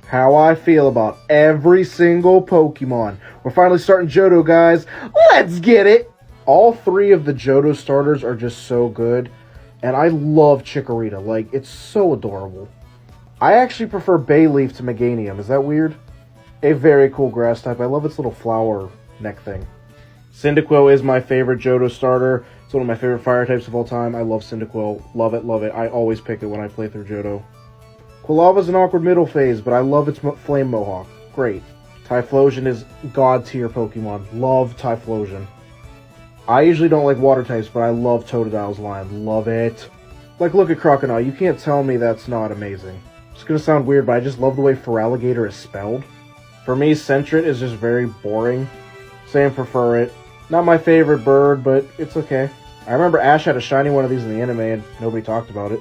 How I feel about every single Pokemon. We're finally starting Johto, guys. Let's get it! All three of the Johto starters are just so good. And I love Chikorita. Like, it's so adorable. I actually prefer Bayleaf to Meganium. Is that weird? A very cool grass type. I love its little flower neck thing. Cyndaquil is my favorite Johto starter. It's one of my favorite fire types of all time. I love Cyndaquil. Love it, love it. I always pick it when I play through Johto. Quilava's an awkward middle phase, but I love its Flame Mohawk. Great. Typhlosion is god tier Pokemon. Love Typhlosion. I usually don't like water types, but I love Totodile's line. Love it. Like, look at Crocodile. You can't tell me that's not amazing. It's gonna sound weird, but I just love the way Feraligatr is spelled. For me, Sentret is just very boring. Same for Furret. Not my favorite bird, but it's okay. I remember Ash had a shiny one of these in the anime, and nobody talked about it.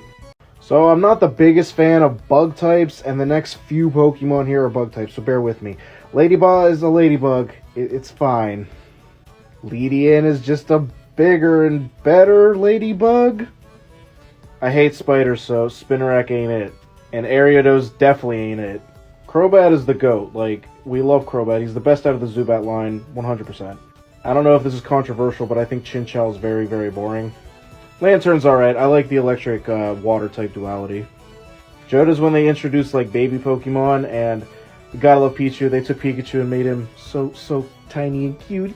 So I'm not the biggest fan of bug types, and the next few Pokemon here are bug types, so bear with me. Ladybug is a ladybug. It's fine. Leedian is just a bigger and better ladybug. I hate spiders, so Spinarak ain't it. And Ariados definitely ain't it. Crobat is the GOAT. Like, we love Crobat. He's the best out of the Zubat line, 100%. I don't know if this is controversial, but I think Chinchou is very, very boring. Lantern's alright. I like the electric water-type duality. Johto's when they introduced, like, baby Pokemon, and you gotta love Pichu. They took Pikachu and made him so tiny and cute.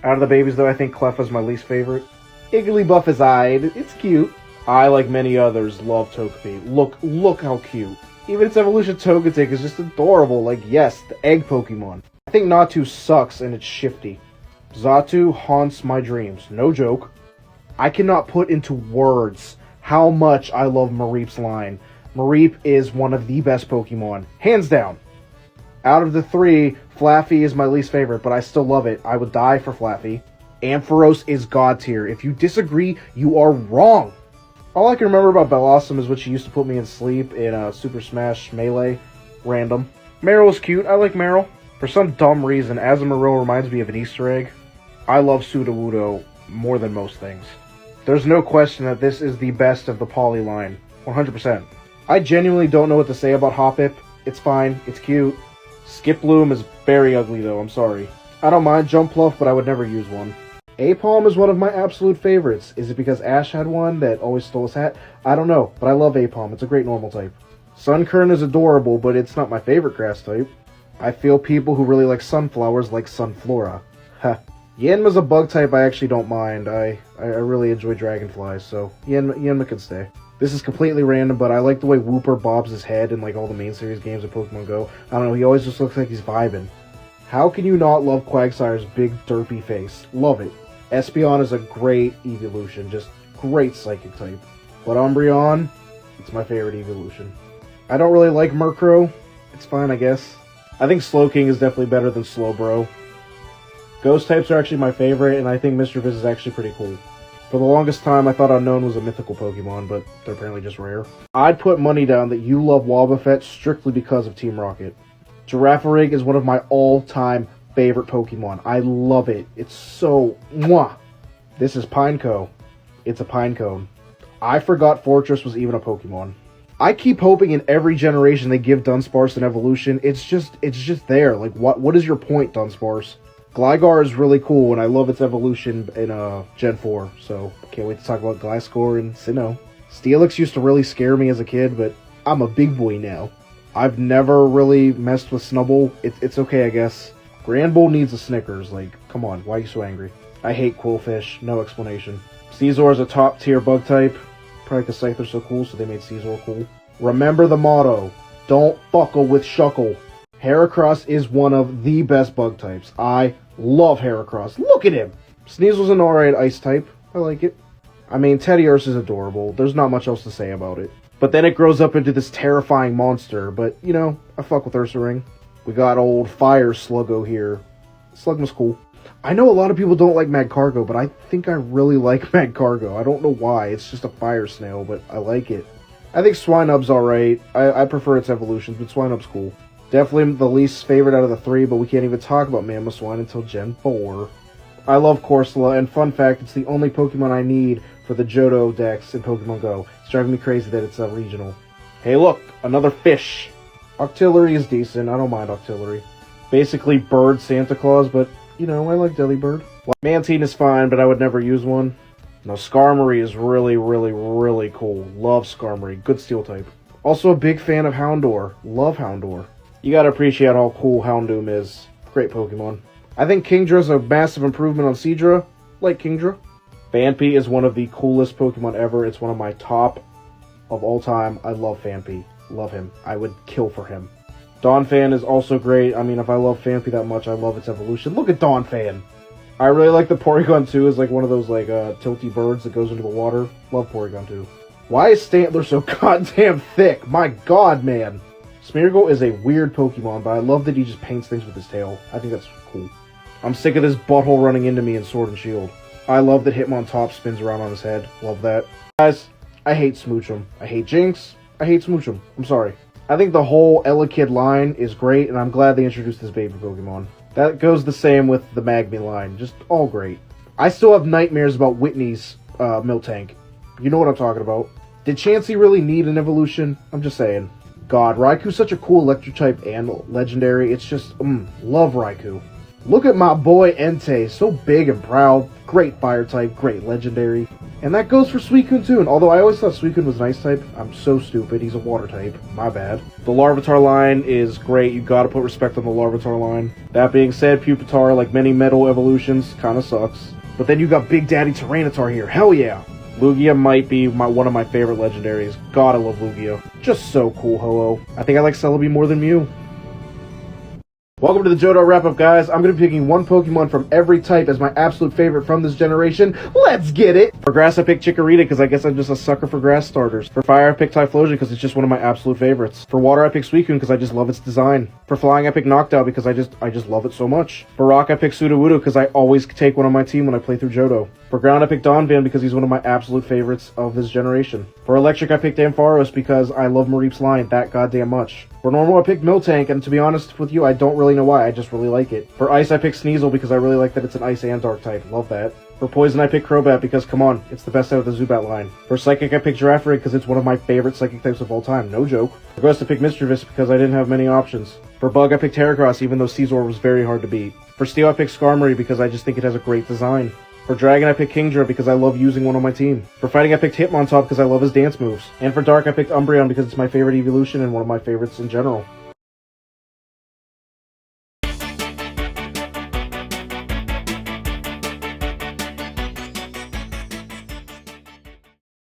Out of the babies, though, I think Cleffa's my least favorite. Igglybuff is eyed. It's cute. I, like many others, love Togepi. Look how cute. Even its evolution Togetic is just adorable. Like, yes, the egg Pokemon. I think Natu sucks and it's shifty. Xatu haunts my dreams. No joke. I cannot put into words how much I love Mareep's line. Mareep is one of the best Pokemon. Hands down. Out of the three, Flaffy is my least favorite, but I still love it. I would die for Flaffy. Ampharos is god tier. If you disagree, you are wrong. All I can remember about Bellossom is what she used to put me in sleep in Super Smash Melee. Random. Meryl is cute. I like Meryl. For some dumb reason, Azumarill reminds me of an Easter egg. I love Sudowoodo more than most things. There's no question that this is the best of the Poly line. 100%. I genuinely don't know what to say about Hoppip. It's fine. It's cute. Skiploom is very ugly, though. I'm sorry. I don't mind Jumpluff, but I would never use one. Apom is one of my absolute favorites. Is it because Ash had one that always stole his hat? I don't know, but I love Apom. It's a great normal type. Sunkern is adorable, but it's not my favorite grass type. I feel people who really like sunflowers like Sunflora. Ha. Yanma's a bug type I actually don't mind. I really enjoy dragonflies, so Yanma can stay. This is completely random, but I like the way Wooper bobs his head in like all the main series games of Pokemon Go. I don't know, he always just looks like he's vibing. How can you not love Quagsire's big derpy face? Love it. Espeon is a great evolution, just great psychic type. But Umbreon, it's my favorite evolution. I don't really like Murkrow. It's fine, I guess. I think Slowking is definitely better than Slowbro. Ghost types are actually my favorite, and I think Mischievous is actually pretty cool. For the longest time, I thought Unknown was a mythical Pokemon, but they're apparently just rare. I'd put money down that you love Wobbuffet strictly because of Team Rocket. Girafarig is one of my all-time favorite Pokemon. I love it. It's so mwah. This is Pineco. It's a Pinecone. I forgot Fortress was even a Pokemon. I keep hoping in every generation they give Dunsparce an evolution. It's just there. Like, what is your point, Dunsparce? Gligar is really cool, and I love its evolution in Gen 4, so can't wait to talk about Gliscor and Sinnoh. Steelix used to really scare me as a kid, but I'm a big boy now. I've never really messed with Snubbull. It's okay, I guess. Granbull needs a Snickers. Like, come on, why are you so angry? I hate Quillfish. No explanation. Scizor is a top-tier bug type. Probably because Scyther's so cool, so they made Scizor cool. Remember the motto. Don't fuckle with Shuckle. Heracross is one of the best bug types. I love Heracross. Look at him! Sneasel's an alright ice type. I like it. I mean, Teddiursa is adorable. There's not much else to say about it. But then it grows up into this terrifying monster. But, you know, I fuck with Ursaring. We got old Fire Sluggo here. Slugma's cool. I know a lot of people don't like Magcargo, but I think I really like Magcargo. I don't know why. It's just a fire snail, but I like it. I think Swinub's alright. I prefer its evolutions, but Swinub's cool. Definitely the least favorite out of the three, but we can't even talk about Mamoswine until Gen 4. I love Corsola, and fun fact, it's the only Pokemon I need for the Johto Dex in Pokemon Go. It's driving me crazy that it's regional. Hey look, another fish. Octillery is decent. I don't mind Octillery. Basically Bird Santa Claus, but, you know, I like Delibird. Mantine is fine, but I would never use one. No, Skarmory is really, really, really cool. Love Skarmory. Good steel type. Also a big fan of Houndour. Love Houndour. You gotta appreciate how cool Houndoom is. Great Pokemon. I think Kingdra's a massive improvement on Seadra. Like Kingdra. Phanpy is one of the coolest Pokemon ever. It's one of my top of all time. I love Phanpy. Love him. I would kill for him. Donphan is also great. I mean, if I love Phanpy that much, I love its evolution. Look at Donphan! I really like the Porygon 2 as like one of those like tilty birds that goes into the water. Love Porygon 2. Why is Stantler so goddamn thick? My god, man! Smeargle is a weird Pokemon, but I love that he just paints things with his tail. I think that's cool. I'm sick of this butthole running into me in Sword and Shield. I love that Hitmontop spins around on his head. Love that. Guys, I hate Smoochum. I hate Jinx. I hate Smoochum. I'm sorry. I think the whole Elekid line is great, and I'm glad they introduced this baby Pokemon. That goes the same with the Magby line. Just all great. I still have nightmares about Whitney's Miltank. You know what I'm talking about. Did Chansey really need an evolution? I'm just saying. God, Raikou's such a cool electric type and legendary. It's just, love Raikou. Look at my boy Entei, so big and proud. Great fire type, great legendary. And that goes for Suicune too, and although I always thought Suicune was an ice type, I'm so stupid, he's a water type. My bad. The Larvitar line is great, you gotta put respect on the Larvitar line. That being said, Pupitar, like many metal evolutions, kinda sucks. But then you got Big Daddy Tyranitar here, hell yeah! Lugia might be one of my favorite legendaries. God, I love Lugia. Just so cool, Ho-Oh. I think I like Celebi more than Mew. Welcome to the Johto wrap-up, guys. I'm going to be picking one Pokemon from every type as my absolute favorite from this generation. Let's get it! For Grass, I picked Chikorita because I guess I'm just a sucker for grass starters. For Fire, I picked Typhlosion because it's just one of my absolute favorites. For Water, I picked Suicune because I just love its design. For Flying, I picked Noctowl because I just love it so much. For Rock, I picked Sudowoodo because I always take one on my team when I play through Johto. For Ground, I picked Donphan because he's one of my absolute favorites of this generation. For Electric, I picked Ampharos because I love Mareep's line that goddamn much. For Normal, I picked Miltank, and to be honest with you, I don't really know why, I just really like it. For Ice, I picked Sneasel because I really like that it's an Ice and Dark type, love that. For Poison, I picked Crobat because, come on, it's the best out of the Zubat line. For Psychic, I picked Girafarig because it's one of my favorite Psychic types of all time, no joke. For Ghost, I picked Mischievous because I didn't have many options. For Bug, I picked Heracross even though Scizor was very hard to beat. For Steel, I picked Skarmory because I just think it has a great design. For Dragon, I picked Kingdra because I love using one on my team. For Fighting, I picked Hitmontop because I love his dance moves. And for Dark, I picked Umbreon because it's my favorite evolution and one of my favorites in general.